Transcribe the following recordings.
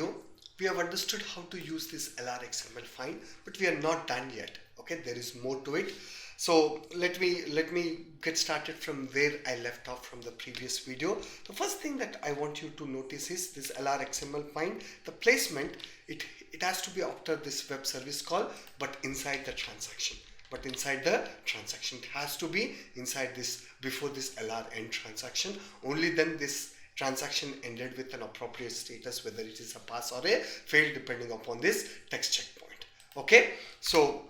video, we have understood how to use this LRXML fine, but we are not done yet. Okay, there is more to it. So let me get started from where I left off from the previous video. The first thing that I want you to notice is this LRXML fine. The placement, it has to be after this web service call, but inside the transaction. But inside the transaction, it has to be inside this, before this LR end transaction. Only then this transaction ended with an appropriate status, whether it is a pass or a fail, depending upon this text checkpoint. Okay, so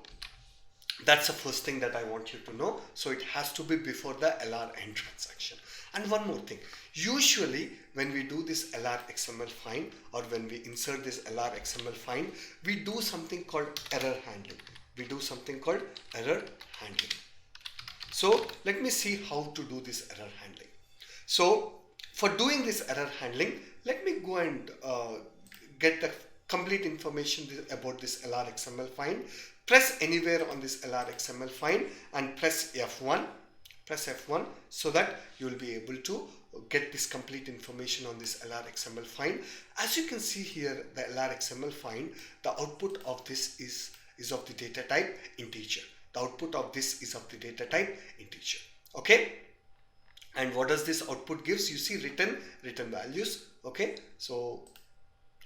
that's the first thing that I want you to know. So it has to be before the LR end transaction. And one more thing, usually when we do this LR XML find, or when we insert this LR XML find, we do something called error handling. So let me see how to do this error handling. So for doing this error handling, let me go and get the complete information about this LR XML find. Press anywhere on this LR XML find and press F1. Press F1 so that you will be able to get this complete information on this LR XML find. As you can see here, the LR XML find, the output of this is of the data type integer. The output of this is of the data type integer. Okay. And what does this output gives? You see written values. Okay. So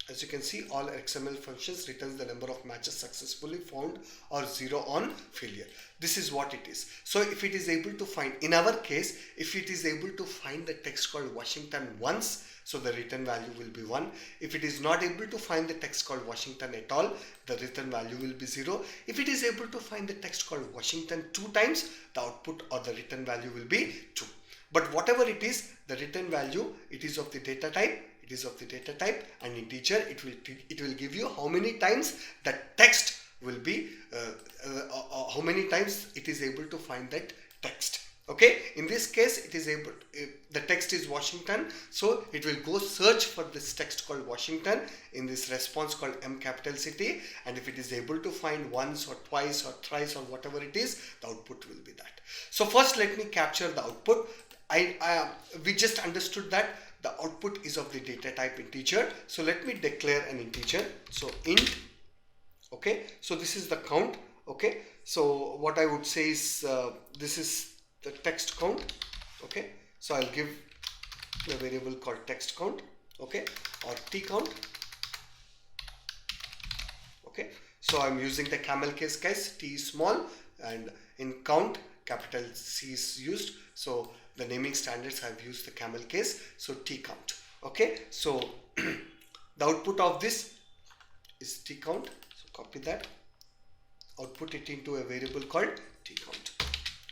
as you can see, all XML functions returns the number of matches successfully found or 0 on failure. This is what it is. So if it is able to find, in our case, if it is able to find the text called Washington once, so the return value will be 1. If it is not able to find the text called Washington at all, the return value will be 0. If it is able to find the text called Washington 2 times, the output or the return value will be 2. But whatever it is, the return value, it is of the data type. It is of the data type and integer. It will give you how many times the text will be, how many times it is able to find that text. Okay, in this case it is able, the text is Washington, so it will go search for this text called Washington in this response called M capital city, and if it is able to find once or twice or thrice or whatever it is, the output will be that. So first let me capture the output. We just understood that the output is of the data type integer. So let me declare an integer. So int. Okay. So this is the count. Okay. So what I would say is this is the text count. Okay. So I'll give a variable called text count. Okay. Or t count. Okay. So I'm using the camel case, guys. T is small, and in count capital C is used. So the naming standards have used the camel case, so t count. Okay, so the output of this is t count. So copy that, output it into a variable called t count.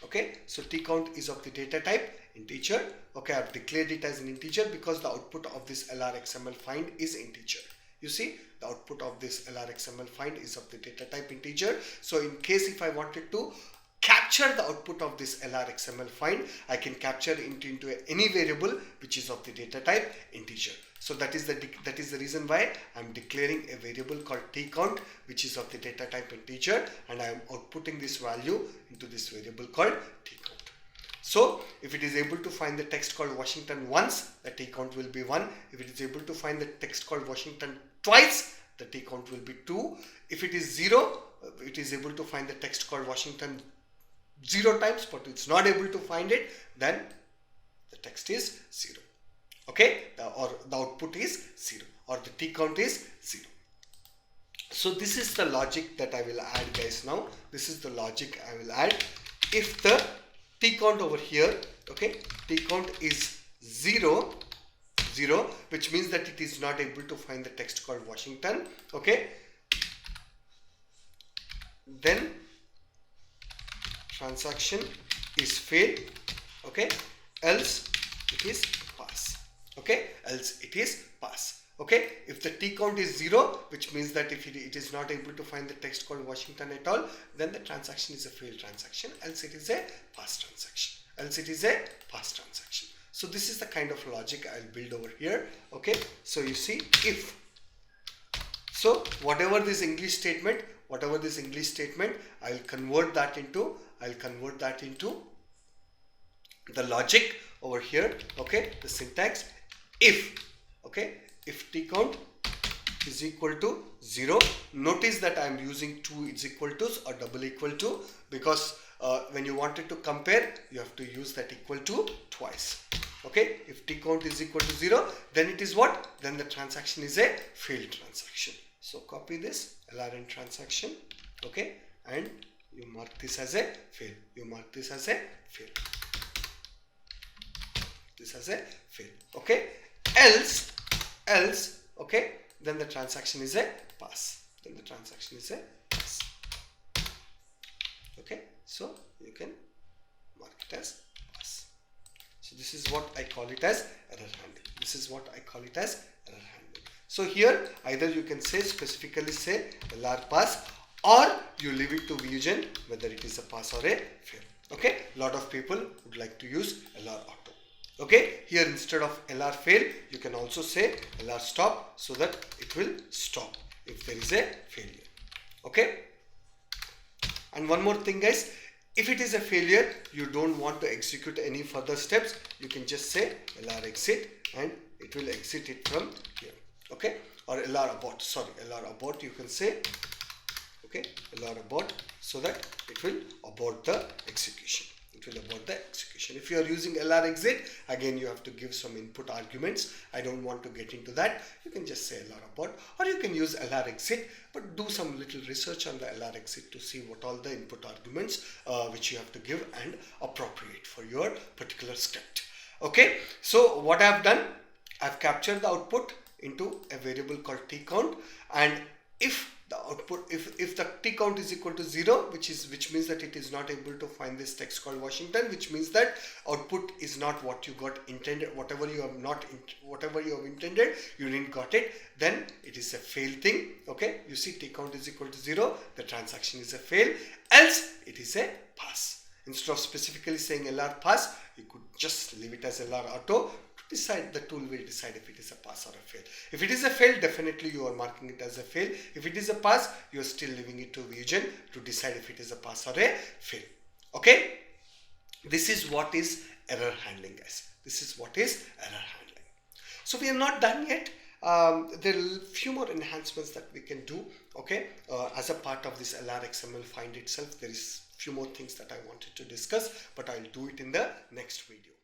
Okay, so t count is of the data type integer. Okay, I've declared it as an integer because the output of this LRXML find is integer. You see, the output of this LRXML find is of the data type integer. So in case if I wanted to capture the output of this LRXML find, I can capture it into any variable which is of the data type integer. So that is the reason why I'm declaring a variable called tcount, which is of the data type integer, and I am outputting this value into this variable called tcount. So if it is able to find the text called Washington once, the tcount will be 1. If it is able to find the text called Washington twice, the tcount will be 2. If it is 0, it is able to find the text called Washington 0 times, but it's not able to find it, then the text is 0. Okay, or the output is 0, or the t count is 0. So this is the logic that I will add, guys. Now this is the logic I will add. If the t count over here, okay, t count is 0, which means that it is not able to find the text called Washington. Okay, then transaction is fail. Okay, else it is pass. Okay, else it is pass. Okay, if the t count is 0, which means that if it is not able to find the text called Washington at all, then the transaction is a failed transaction, else it is a pass transaction. So this is the kind of logic I'll build over here. Okay, so you see, if so whatever this English statement, I'll convert that into the logic over here. Okay, the syntax, if, okay, if t count is equal to 0. Notice that I am using two is equal to's or double equal to, because when you wanted to compare, you have to use that equal to twice. Okay, if t count is equal to 0, then it is what? Then the transaction is a failed transaction. So copy this LRN transaction, okay, and you mark this as a fail. You mark this as a fail. This as a fail. Okay. Else, okay, then the transaction is a pass. Then the transaction is a pass. Okay. So you can mark it as pass. So this is what I call it as error handling. This is what I call it as error handling. So here either you can say specifically say LR pass, or you leave it to Vusion whether it is a pass or a fail. Okay, lot of people would like to use LR auto. Okay, here instead of LR fail, you can also say LR stop, so that it will stop if there is a failure. Okay, and one more thing guys, if it is a failure, you don't want to execute any further steps, you can just say LR exit and it will exit it from here. Okay, or LR abort, sorry, LR abort you can say. Okay, LR abort, so that it will abort the execution. It will abort the execution. If you are using LR exit, again you have to give some input arguments. I don't want to get into that. You can just say LR abort, or you can use LR exit, but do some little research on the LR exit to see what all the input arguments which you have to give and appropriate for your particular script. Okay, so what I have done, I've captured the output into a variable called t count, and if the output, if the t count is equal to 0, which means that it is not able to find this text called Washington, which means that output is not what you got intended, whatever you have intended, you didn't got it, then it is a fail thing. Okay, you see t count is equal to 0, the transaction is a fail, else it is a pass. Instead of specifically saying LR pass, you could just leave it as LR auto. Decide, the tool will decide if it is a pass or a fail. If it is a fail, definitely you are marking it as a fail. If it is a pass, you are still leaving it to Vusion to decide if it is a pass or a fail. Okay, this is what is error handling guys. This is what is error handling. So we are not done yet. There are a few more enhancements that we can do. Okay, as a part of this LR XML find itself, there is few more things that I wanted to discuss, but I'll do it in the next video.